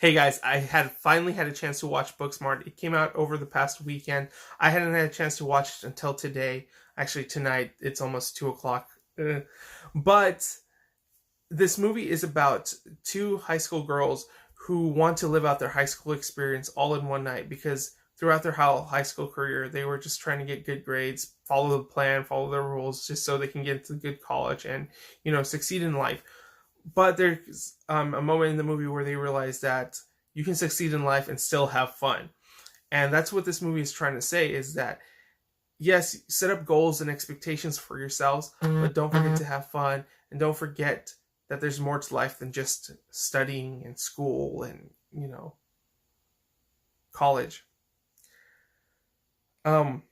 Hey guys, I had finally had a chance to watch Booksmart. It came out over the past weekend. I hadn't had a chance to watch it until today. Actually, tonight. It's almost 2 o'clock. But this movie is about two high school girls who want to live out their high school experience all in one night because throughout their whole high school career, they were just trying to get good grades, follow the plan, follow the rules, just so they can get into good college and, succeed in life. But there's a moment in the movie where they realize that you can succeed in life and still have fun. And that's what this movie is trying to say is that, yes, set up goals and expectations for yourselves, but don't forget to have fun and don't forget that there's more to life than just studying and school and, college. Um,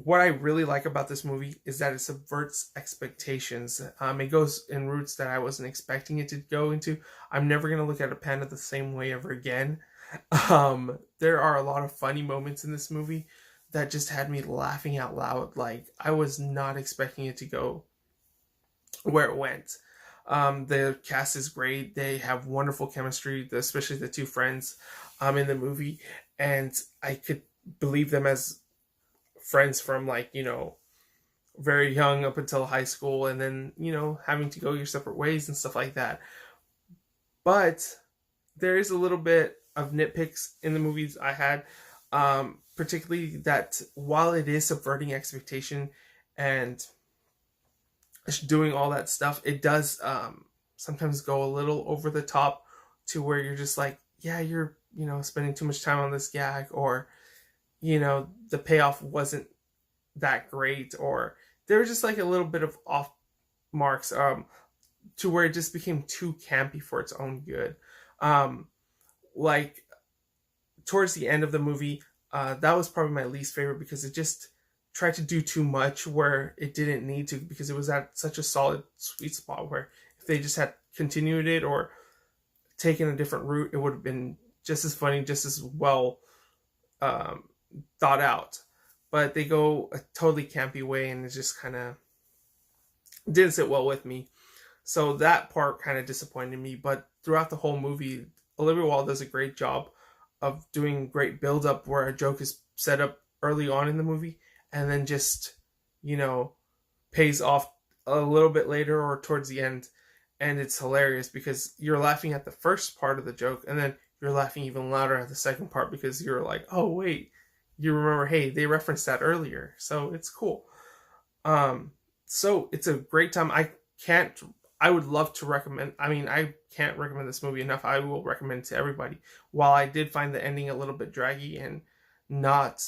what I really like about this movie is that it subverts expectations. It goes in routes that I wasn't expecting it to go into. I'm never going to look at a panda the same way ever again. There are a lot of funny moments in this movie that just had me laughing out loud. Like, I was not expecting it to go where it went. The cast is great. They have wonderful chemistry, especially the two friends in the movie. And I could believe them as friends from, like, very young up until high school, and then, having to go your separate ways and stuff like that. But there is a little bit of nitpicks in the movies I had, particularly that while it is subverting expectation and doing all that stuff, it does sometimes go a little over the top to where you're just like, yeah, you're, spending too much time on this gag, or, the payoff wasn't that great, or there was just like a little bit of off marks, to where it just became too campy for its own good. Like, towards the end of the movie, that was probably my least favorite because it just tried to do too much where it didn't need to, because it was at such a solid sweet spot where if they just had continued it or taken a different route, it would have been just as funny, just as well thought out. But they go a totally campy way, and it just kind of didn't sit well with me. So that part kind of disappointed me. But throughout the whole movie, Olivia Wilde does a great job of doing great build up where a joke is set up early on in the movie and then just, pays off a little bit later or towards the end. And it's hilarious because you're laughing at the first part of the joke, and then you're laughing even louder at the second part because you're like, oh, wait, you remember, hey, they referenced that earlier. So it's cool. So it's a great time. I would love to recommend, I can't recommend this movie enough. I will recommend it to everybody. While I did find the ending a little bit draggy and not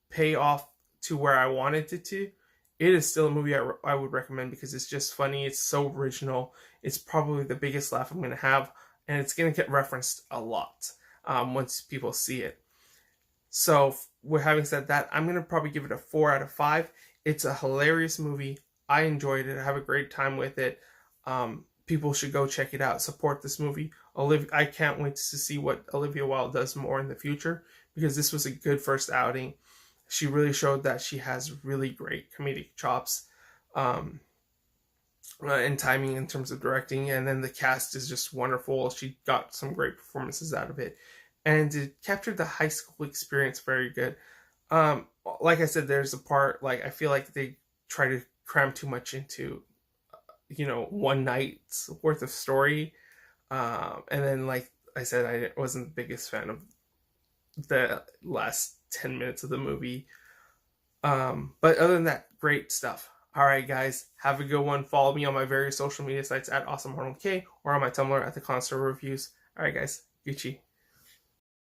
pay off to where I wanted it to, it is still a movie I would recommend because it's just funny. It's so original. It's probably the biggest laugh I'm going to have, and it's going to get referenced a lot once people see it. So, with having said that, I'm going to probably give it a 4 out of 5. It's a hilarious movie. I enjoyed it. I have a great time with it. People should go check it out. Support this movie. I can't wait to see what Olivia Wilde does more in the future, because this was a good first outing. She really showed that she has really great comedic chops and timing in terms of directing. And then the cast is just wonderful. She got some great performances out of it. And it captured the high school experience very good. Like I said, there's a part, like, I feel like they try to cram too much into, one night's worth of story. And then, like I said, I wasn't the biggest fan of the last 10 minutes of the movie. But other than that, great stuff. All right, guys, have a good one. Follow me on my various social media sites at AwesomeArnoldK or on my Tumblr at TheConnoisseur Reviews. All right, guys, Gucci.